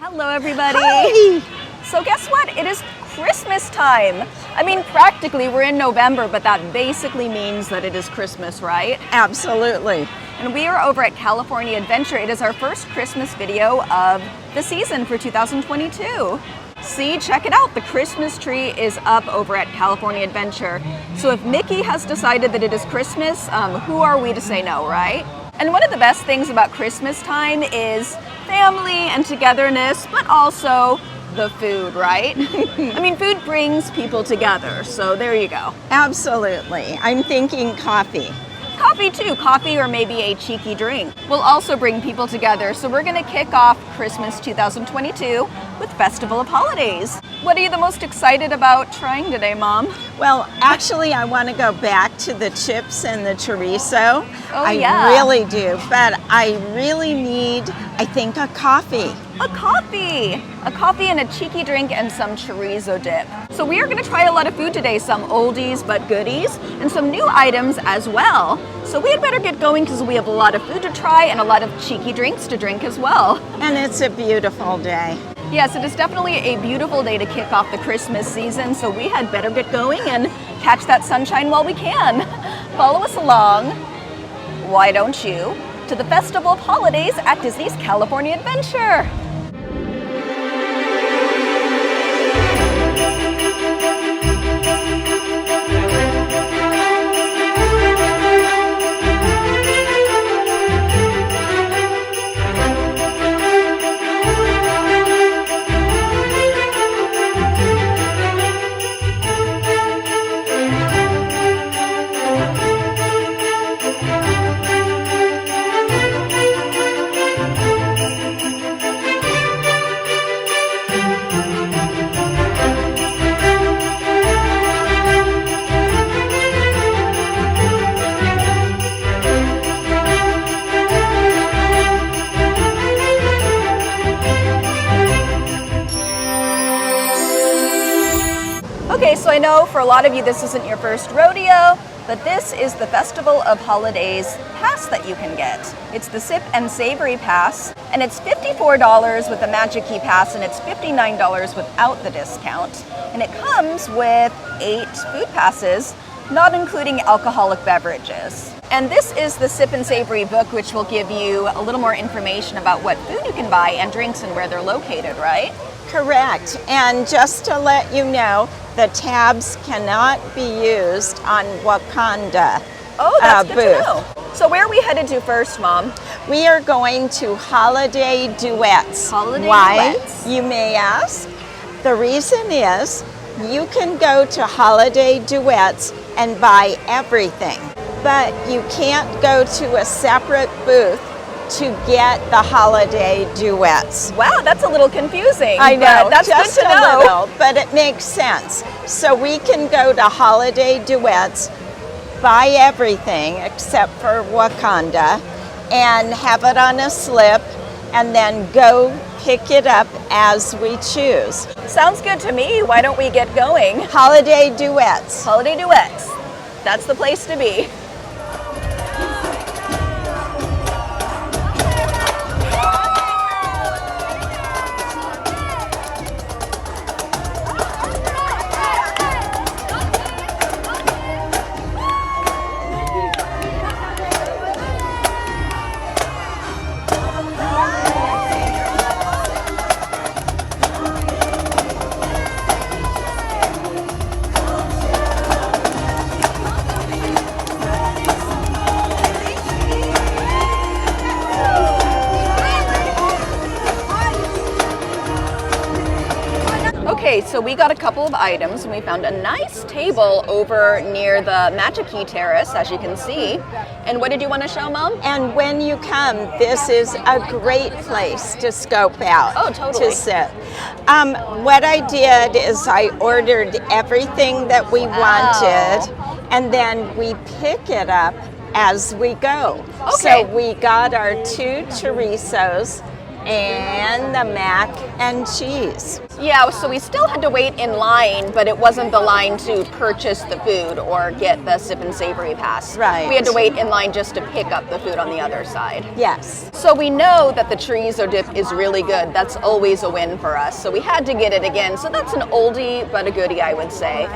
Hello, everybody. Hi. So guess what? It is Christmas time. I mean, practically we're in November, but that basically means that it is Christmas, right? Absolutely. And we are over at California Adventure. It is our first Christmas video of the season for 2022. See, check it out. The Christmas tree is up over at California Adventure. So if Mickey has decided that it is Christmas, who are we to say no, right? And one of the best things about Christmas time is family and togetherness, but also the food, right? I mean, food brings people together, so there you go. Absolutely. I'm thinking coffee. Coffee too, coffee or maybe a cheeky drink will also bring people together. So we're gonna kick off Christmas 2022 with Festival of Holidays. What are you the most excited about trying today, Mom? Well, actually, I want to go back to the chips and the chorizo. Yeah. I really do, but I really need, I think, a coffee. A coffee! A coffee and a cheeky drink and some chorizo dip. So we are gonna try a lot of food today, some oldies but goodies, and some new items as well. So we had better get going because we have a lot of food to try and a lot of cheeky drinks to drink as well. And it's a beautiful day. Yes, it is definitely a beautiful day to kick off the Christmas season, so we had better get going and catch that sunshine while we can. Follow us along, why don't you, to the Festival of Holidays at Disney's California Adventure. Okay, so I know for a lot of you this isn't your first rodeo, but this is the Festival of Holidays pass that you can get. It's the Sip and Savory Pass, and it's $54 with the Magic Key Pass, and it's $59 without the discount. And it comes with 8 food passes, not including alcoholic beverages. And this is the Sip and Savory book, which will give you a little more information about what food you can buy and drinks and where they're located, right? Correct. And just to let you know, the tabs cannot be used on Wakanda. Oh, that's good booth. to know. So where are we headed to first, Mom? We are going to Holiday Duets. Holiday Why, Duets? you may ask? The reason is you can go to Holiday Duets and buy everything, but you can't go to a separate booth to get the Holiday Duets. Wow, that's a little confusing. I know, but that's just good to a know. little, but it makes sense. So we can go to Holiday Duets, buy everything except for Wakanda, and have it on a slip, and then go pick it up as we choose. Sounds good to me. Why don't we get going? Holiday Duets. Holiday Duets. That's the place to be. Okay, so we got a couple of items and we found a nice table over near the Magic Key Terrace, as you can see. And what did you want to show, Mom? And when you come, this is a great place to scope out. Oh, totally. To sit. What I did is I ordered everything that we wanted, and then we pick it up as we go. Okay. So we got our 2 chorizos, and the mac and cheese. Yeah, so we still had to wait in line, but it wasn't the line to purchase the food or get the sip and savory pass. Right. We had to wait in line just to pick up the food on the other side. Yes. So we know that the chorizo dip is really good. That's always a win for us. So we had to get it again. So that's an oldie but a goodie, I would say.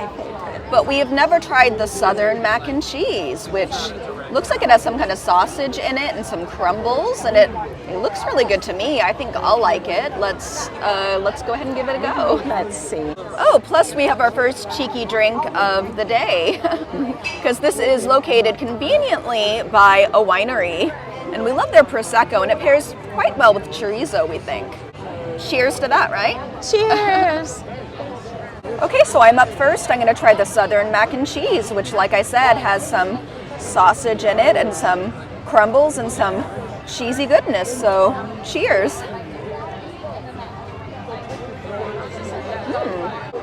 But we have never tried the Southern mac and cheese, which looks like it has some kind of sausage in it and some crumbles, and it looks really good to me. I think I'll like it. Let's go ahead and give it a go. Let's see. Oh, plus we have our first cheeky drink of the day, because this is located conveniently by a winery, and we love their Prosecco, and it pairs quite well with chorizo, we think. Cheers to that, right? Cheers. Okay, so I'm up first. I'm going to try the Southern mac and cheese, which, like I said, has some sausage in it and some crumbles and some cheesy goodness. So, cheers.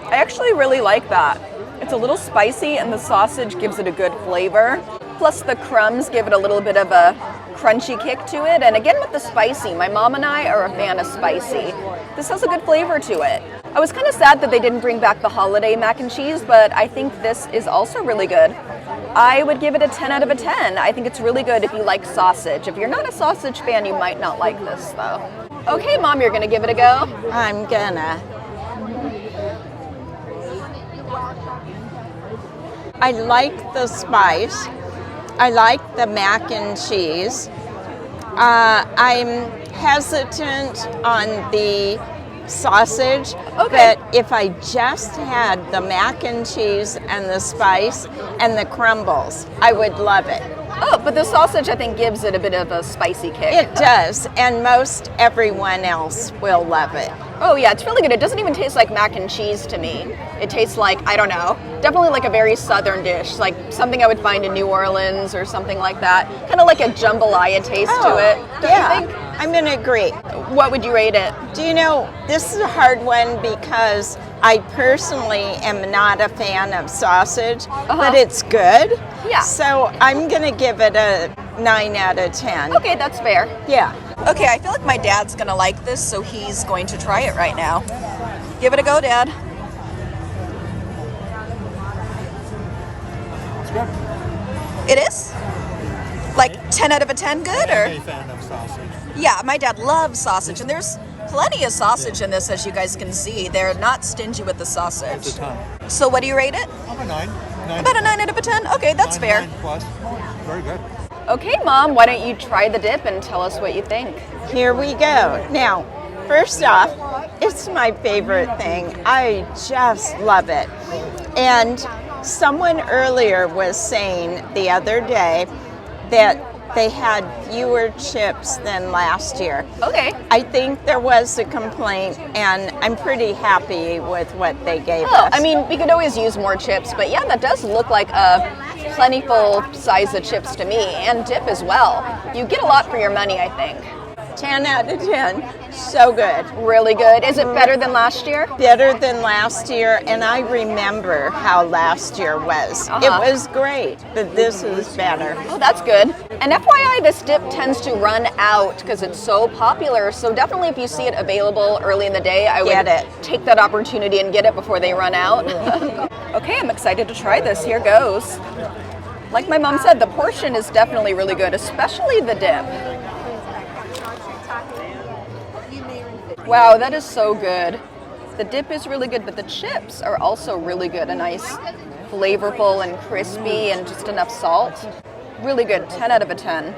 I actually really like that. It's a little spicy and the sausage gives it a good flavor. Plus the crumbs give it a little bit of a crunchy kick to it. And again with the spicy, my mom and I are a fan of spicy. This has a good flavor to it. I was kind of sad that they didn't bring back the holiday mac and cheese, but I think this is also really good. I would give it a 10 out of a 10. I think it's really good if you like sausage. If you're not a sausage fan, you might not like this though. Okay, Mom, you're gonna give it a go? I'm gonna. I like the spice. I like the mac and cheese. I'm hesitant on the sausage, Okay. but if I just had the mac and cheese and the spice and the crumbles, I would love it. Oh, but the sausage I think gives it a bit of a spicy kick. It does, and most everyone else will love it. Oh yeah, it's really good. It doesn't even taste like mac and cheese to me. It tastes like, I don't know, definitely like a very southern dish, like something I would find in New Orleans or something like that. Kind of like a jambalaya taste to it. Don't yeah, you think? I'm gonna agree. What would you rate it? Do you know, this is a hard one because I personally am not a fan of sausage, but it's good. Yeah. So I'm gonna give it a 9 out of 10. Okay, that's fair. Yeah. Okay, I feel like my dad's gonna like this, so he's going to try it right now. Give it a go, Dad. It's good. It is? Like 10 out of a 10 good, or? I'm a fan of sausage. Yeah, my dad loves sausage, and there's plenty of sausage in this, as you guys can see. They're not stingy with the sausage. It's a ton. So what do you rate it? I'm a 9. About a 9 out of a 10? Okay, that's fair. 9 plus. Very good. Okay, Mom, why don't you try the dip and tell us what you think? Here we go. Now, first off, it's my favorite thing. I just love it. And someone earlier was saying the other day that they had fewer chips than last year. Okay. I think there was a complaint, and I'm pretty happy with what they gave Oh, us. I mean, we could always use more chips, but yeah, that does look like a plentiful size of chips to me, and dip as well. You get a lot for your money, I think. 10 out of 10. So good. Really good. Is it better than last year? Better than last year, and I remember how last year was. It was great, but this is better. Oh, that's good. And FYI, this dip tends to run out because it's so popular. So definitely if you see it available early in the day, I would Get it. take that opportunity and get it before they run out. Okay, I'm excited to try this. Here goes. Like my mom said, the portion is definitely really good, especially the dip. Wow, that is so good. The dip is really good, but the chips are also really good. A nice, flavorful and crispy and just enough salt. Really good, 10 out of a 10.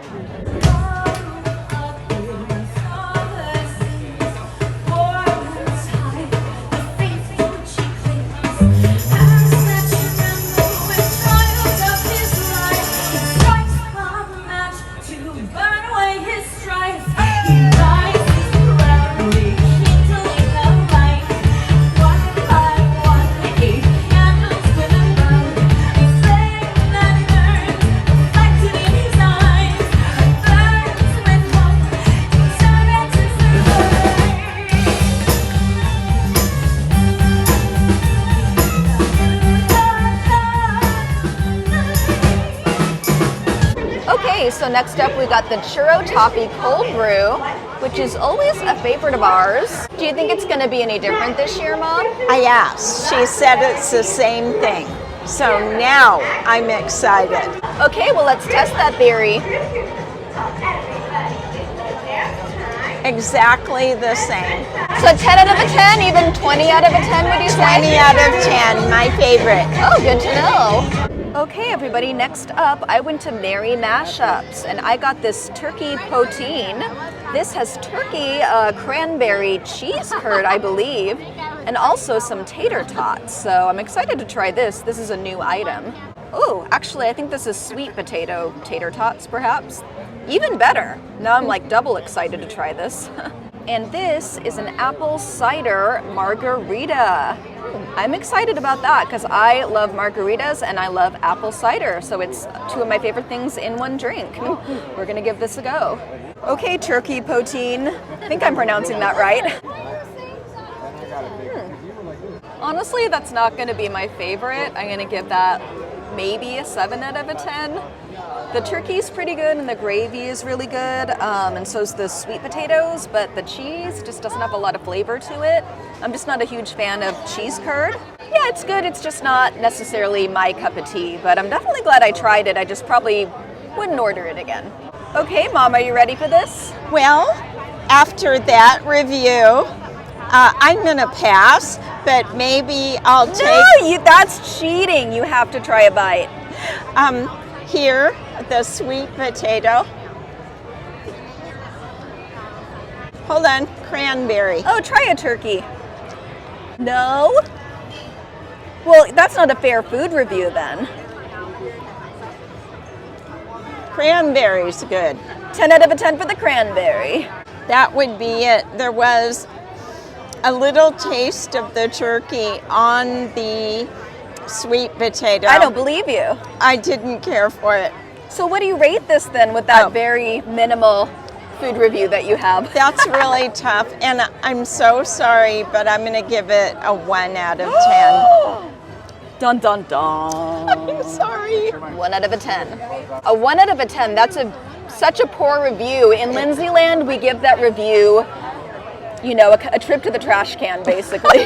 Okay, so next up we got the churro toffee cold brew. which is always a favorite of ours. Do you think it's going to be any different this year, Mom? I asked. She said it's the same thing. So now I'm excited. Okay, well, let's test that theory. Exactly the same. So 10 out of a 10, even 20 out of a 10, would you say? 20 out of 10, my favorite. Oh, good to know. Okay, everybody, next up, I went to Mary Mashups, and I got this turkey poutine. This has turkey cranberry cheese curd, I believe, and also some tater tots. So I'm excited to try this. This is a new item. Oh, actually, I think this is sweet potato tater tots, perhaps. Even better. Now I'm like double excited to try this. And this is an apple cider margarita. I'm excited about that because I love margaritas and I love apple cider. So it's two of my favorite things in one drink. We're gonna give this a go. Okay, turkey poutine. I think I'm pronouncing that right. Honestly, that's not gonna be my favorite. I'm gonna give that maybe a 7 out of a 10. The turkey's pretty good and the gravy is really good, and so is the sweet potatoes, but the cheese just doesn't have a lot of flavor to it. I'm just not a huge fan of cheese curd. Yeah, it's good, it's just not necessarily my cup of tea, but I'm definitely glad I tried it. I just probably wouldn't order it again. Okay, Mom, are you ready for this? Well, after that review, I'm gonna pass, but maybe I'll take... No, that's cheating. You have to try a bite. Here, the sweet potato. Hold on, cranberry. Oh, try a turkey. No? Well, that's not a fair food review then. Cranberry's good. 10 out of a 10 for the cranberry. That would be it. There was a little taste of the turkey on the sweet potato. I don't believe you. I didn't care for it. So what do you rate this then with that very minimal food review that you have? That's really tough, and I'm so sorry, but I'm going to give it a 1 out of 10. Dun dun dun. I'm sorry. 1 out of a 10. A 1 out of a 10, that's such a poor review. In Lindsey land, we give that review, you know, a trip to the trash can, basically.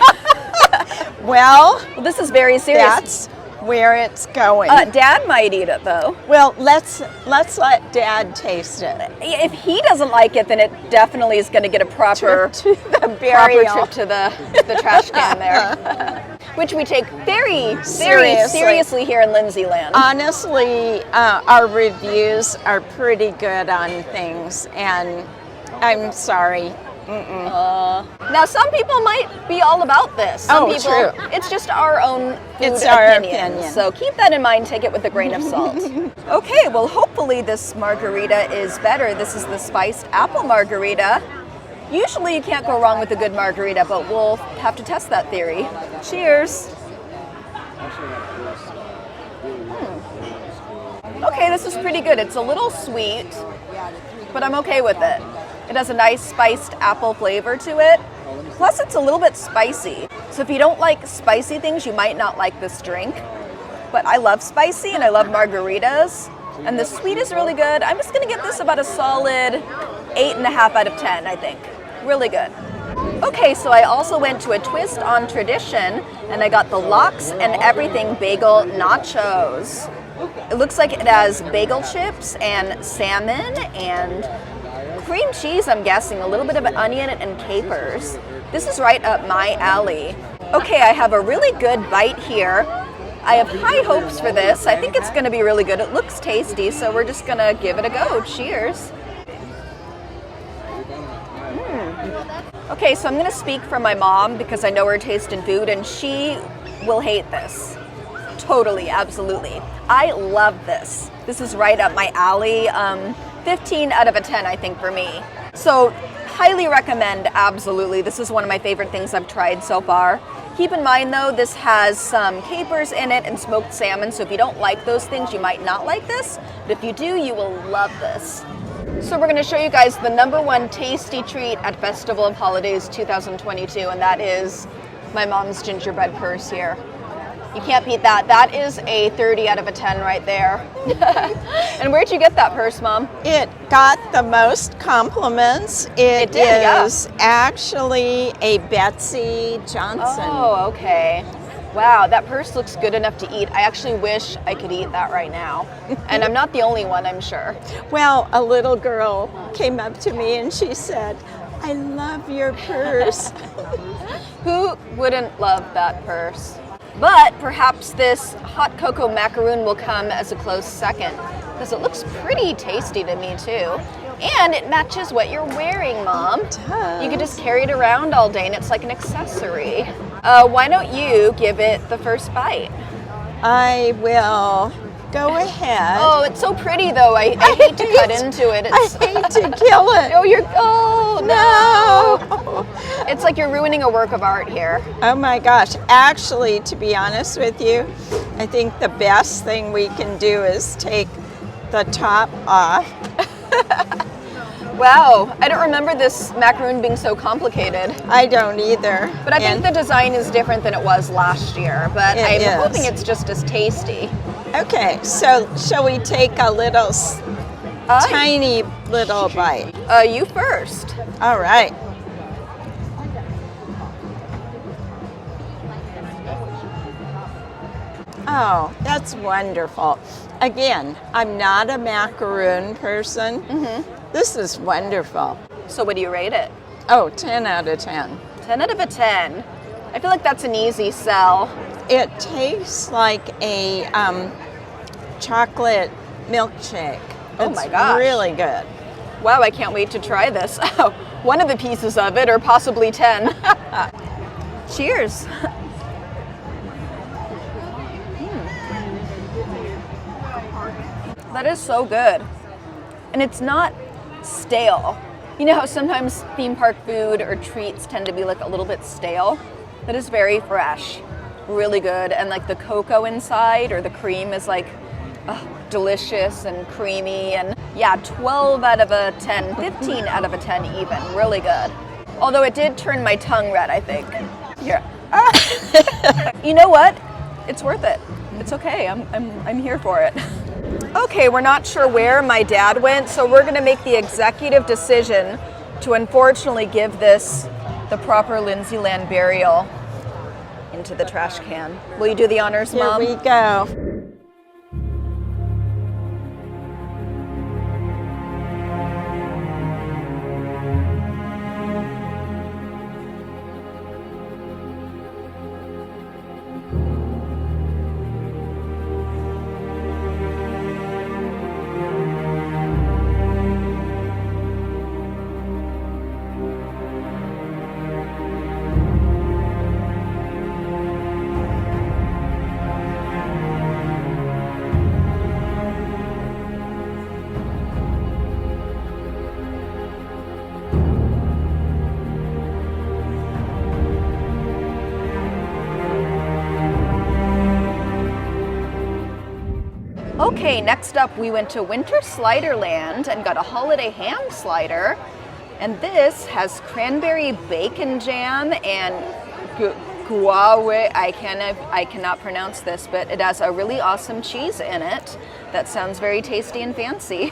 Well, this is very serious. That's where it's going. Dad might eat it though. Well, let's let Dad taste it. If he doesn't like it, then it definitely is going to get a proper trip to the burial. Proper trip to the trash can there, which we take very seriously here in Lindsey land. Honestly, our reviews are pretty good on things, and I'm sorry. Now, some people might be all about this. Some people, true. It's just our own food our opinion. opinion. So keep that in mind. Take it with a grain of salt. Okay, well, hopefully this margarita is better. This is the spiced apple margarita. Usually you can't go wrong with a good margarita, but we'll have to test that theory. Cheers. Okay, this is pretty good. It's a little sweet, but I'm okay with it. It has a nice spiced apple flavor to it. Plus, it's a little bit spicy. So if you don't like spicy things, you might not like this drink. But I love spicy and I love margaritas. And the sweet is really good. I'm just gonna give this about a solid 8.5 out of 10, I think. Really good. Okay, so I also went to a Twist on Tradition and I got the Lox and Everything Bagel Nachos. It looks like it has bagel chips and salmon and cream cheese, I'm guessing, a little bit of an onion and capers. This is right up my alley. Okay, I have a really good bite here. I have high hopes for this. I think it's gonna be really good. It looks tasty, so we're just gonna give it a go. Cheers. Okay, so I'm gonna speak for my mom because I know her taste in food and she will hate this. Totally, absolutely. I love this. This is right up my alley. 15 out of a 10, I think, for me. So, highly recommend, absolutely. This is one of my favorite things I've tried so far. Keep in mind, though, this has some capers in it and smoked salmon, so if you don't like those things, you might not like this. But if you do, you will love this. So we're going to show you guys the #1 tasty treat at Festival of Holidays 2022, and that is my mom's gingerbread purse here. You can't beat that. That is a 30 out of a 10 right there. And where'd you get that purse, Mom? It got the most compliments. It did, is actually a Betsy Johnson. Oh, okay. Wow, that purse looks good enough to eat. I actually wish I could eat that right now. And I'm not the only one, I'm sure. Well, a little girl came up to me and she said, I love your purse. Who wouldn't love that purse? But perhaps this hot cocoa macaroon will come as a close second, because it looks pretty tasty to me too. And it matches what you're wearing, Mom. It does. You could just carry it around all day and it's like an accessory. Why don't you give it the first bite? I will go ahead. Oh, it's so pretty though. I hate to cut into it. I hate to kill it. Oh no! It's like you're ruining a work of art here. Oh my gosh. Actually, to be honest with you, I think the best thing we can do is take the top off. Wow, I don't remember this macaroon being so complicated. I don't either. But I think the design is different than it was last year. But I'm hoping it's just as tasty. Okay, so shall we take a little tiny little bite? You first. All right. Oh, that's wonderful. Again, I'm not a macaroon person. This is wonderful. So what do you rate it? Oh, 10 out of 10. 10 out of a 10. I feel like that's an easy sell. It tastes like a chocolate milkshake. Oh my gosh. It's really good. Wow, I can't wait to try this. One of the pieces of it, or possibly 10. Cheers. That is so good. And it's not stale. You know how sometimes theme park food or treats tend to be like a little bit stale? That is very fresh, really good. And like the cocoa inside or the cream is like delicious and creamy. And yeah, 12 out of a 10, 15 out of a 10 even, really good. Although it did turn my tongue red, I think. Yeah. You know what? It's worth it. It's okay, I'm here for it. Okay, we're not sure where my dad went, so we're gonna make the executive decision to unfortunately give this the proper Lindsey land burial into the trash can. Will you do the honors, Mom? Here we go. Okay, next up we went to Winter Sliderland and got a holiday ham slider. And this has cranberry bacon jam and guave. I cannot pronounce this, but it has a really awesome cheese in it. That sounds very tasty and fancy.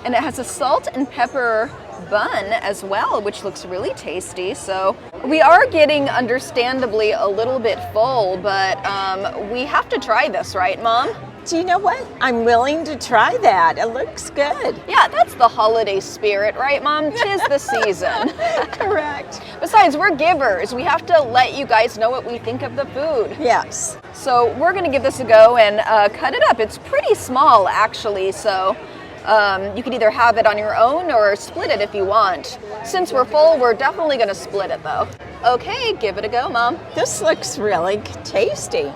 And it has a salt and pepper bun as well, which looks really tasty. So we are getting understandably a little bit full, but we have to try this, right, Mom? Do you know what? I'm willing to try that. It looks good. Yeah, that's the holiday spirit, right, Mom? 'Tis the season. Correct. Besides, we're givers. We have to let you guys know what we think of the food. Yes. So we're gonna give this a go and cut it up. It's pretty small, actually, so you could either have it on your own or split it if you want. Since we're full, we're definitely gonna split it, though. Okay, give it a go, Mom. This looks really tasty.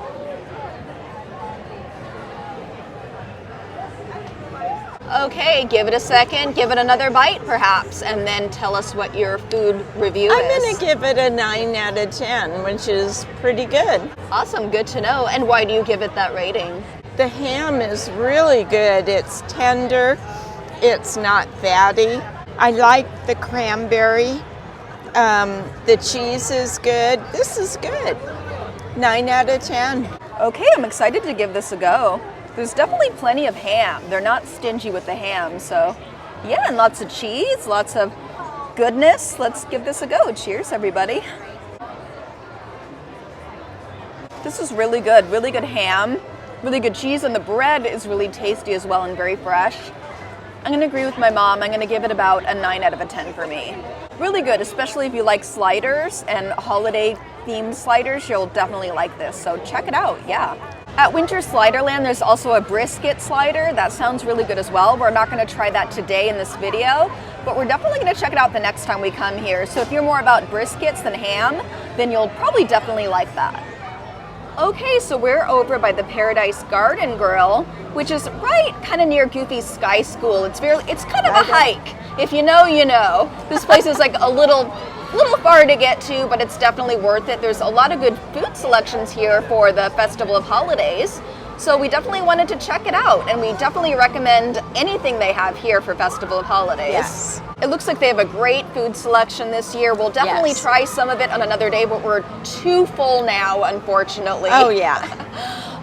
Okay, give it a second, give it another bite perhaps, and then tell us what your food review I'm is. going to give it a 9 out of 10, which is pretty good. Awesome, good to know. And why do you give it that rating? The ham is really good. It's tender. It's not fatty. I like the cranberry. The cheese is good. This is good. 9 out of 10. Okay, I'm excited to give this a go. There's definitely plenty of ham. They're not stingy with the ham, so yeah, and lots of cheese, lots of goodness. Let's give this a go. Cheers, everybody. This is really good ham, really good cheese, and the bread is really tasty as well and very fresh. I'm gonna agree with my mom. I'm gonna give it about a 9 out of 10 for me. Really good, especially if you like sliders and holiday themed sliders, you'll definitely like this, so check it out, yeah. At Winter Sliderland, there's also a brisket slider. That sounds really good as well. We're not gonna try that today in this video, but we're definitely gonna check it out the next time we come here. So if you're more about briskets than ham, then you'll probably definitely like that. Okay, so we're over by the Paradise Garden Grill, which is right kind of near Goofy's Sky School. It's kind of a hike. If you know, you know. This place is like a little far to get to, but it's definitely worth it. There's a lot of good food selections here for the Festival of Holidays. So we definitely wanted to check it out, and we definitely recommend anything they have here for Festival of Holidays. Yes. It looks like they have a great food selection this year. We'll definitely try some of it on another day, but we're too full now, unfortunately. Oh, yeah.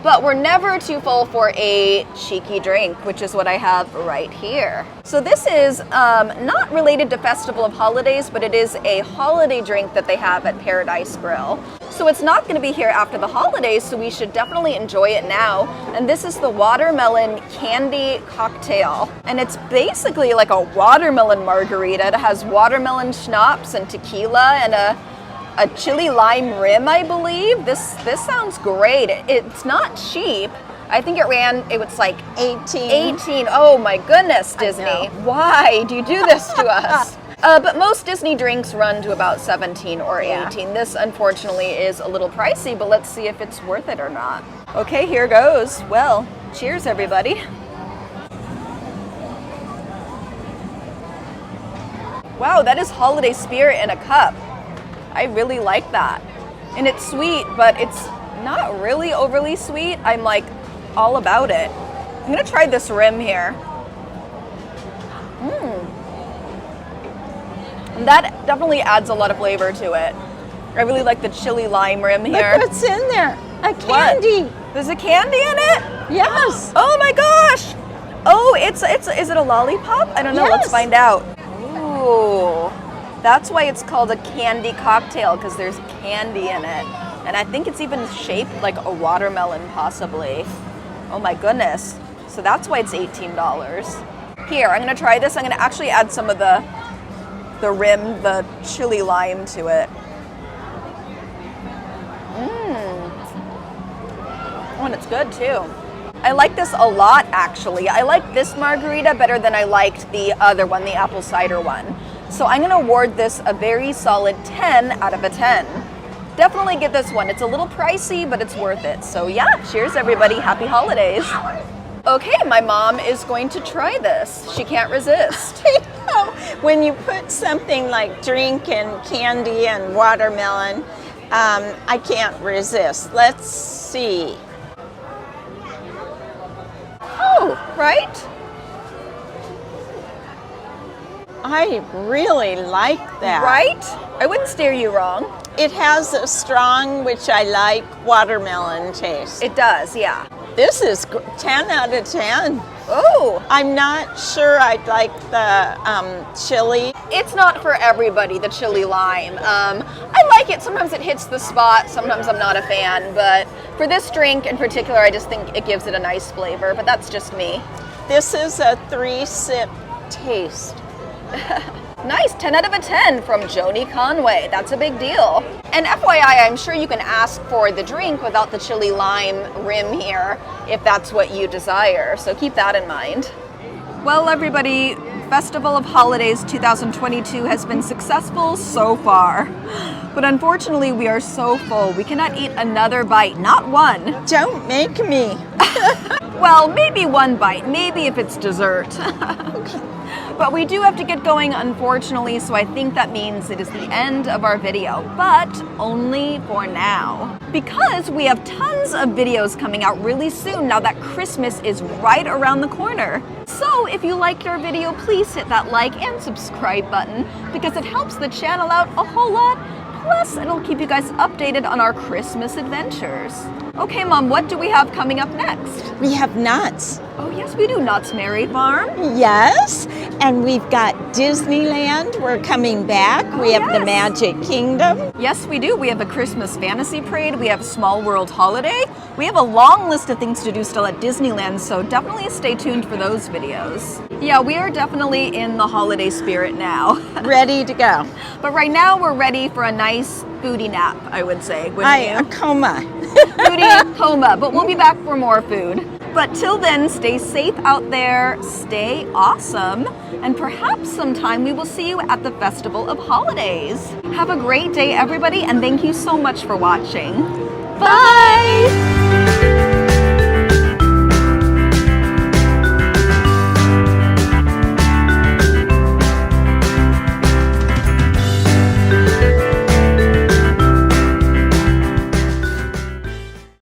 But we're never too full for a cheeky drink, which is what I have right here. So this is not related to Festival of Holidays, but it is a holiday drink that they have at Paradise Grill. So it's not going to be here after the holidays, so we should definitely enjoy it now. And this is the watermelon candy cocktail. And it's basically like a watermelon margarita. It has watermelon schnapps and tequila and a chili lime rim, I believe. This sounds great. It's not cheap. I think it was like 18. Oh my goodness, Disney. Why do you do this to us? But most Disney drinks run to about 17 or 18. This unfortunately is a little pricey, but let's see if it's worth it or not. Okay, here goes. Well, cheers everybody. Wow, that is holiday spirit in a cup. I really like that. And it's sweet, but it's not really overly sweet. I'm like all about it. I'm gonna try this rim here. And that definitely adds a lot of flavor to it. I really like the chili lime rim here. Look what's in there. A candy. What? There's a candy in it? Yes. Oh my gosh. Oh, is it a lollipop? I don't know. Let's find out. Ooh. That's why it's called a candy cocktail, because there's candy in it. And I think it's even shaped like a watermelon, possibly. Oh my goodness. So that's why it's $18. Here, I'm gonna try this. I'm gonna actually add some of the rim, the chili lime to it. Oh, and it's good too. I like this a lot, actually. I like this margarita better than I liked the other one, the apple cider one. So I'm gonna award this a very solid 10 out of a 10. Definitely get this one. It's a little pricey, but it's worth it. So yeah, cheers everybody, happy holidays. Okay, my mom is going to try this. She can't resist. When you put something like drink and candy and watermelon, I can't resist. Let's see. Oh, right? I really like that. Right? I wouldn't steer you wrong. It has a strong, which I like, watermelon taste. It does, yeah. This is 10 out of 10. Oh. I'm not sure I'd like the chili. It's not for everybody, the chili lime. I like it. Sometimes it hits the spot. Sometimes I'm not a fan. But for this drink in particular, I just think it gives it a nice flavor. But that's just me. This is a 3-sip taste. Nice, 10 out of a 10 from Joni Conway. That's a big deal. And FYI, I'm sure you can ask for the drink without the chili lime rim here if that's what you desire. So keep that in mind. Well, everybody, Festival of Holidays 2022 has been successful so far. But unfortunately, we are so full. We cannot eat another bite, not one. Don't make me. Well, maybe one bite, maybe if it's dessert. But we do have to get going, unfortunately, so I think that means it is the end of our video, but only for now. Because we have tons of videos coming out really soon now that Christmas is right around the corner. So if you liked our video, please hit that like and subscribe button because it helps the channel out a whole lot. Plus, it'll keep you guys updated on our Christmas adventures. Okay, Mom, what do we have coming up next? We have nuts. Oh, yes, we do. Knott's Merry Farm. Yes, and we've got Disneyland. We're coming back. We have the yes. Magic Kingdom. Yes, we do. We have a Christmas Fantasy Parade. We have Small World Holiday. We have a long list of things to do still at Disneyland, so definitely stay tuned for those videos. Yeah, we are definitely in the holiday spirit now. Ready to go. But right now, we're ready for a nice foodie nap, I would say. A coma. Foodie coma, but we'll be back for more food. But till then, stay safe out there, stay awesome, and perhaps sometime we will see you at the Festival of Holidays. Have a great day, everybody, and thank you so much for watching. Bye!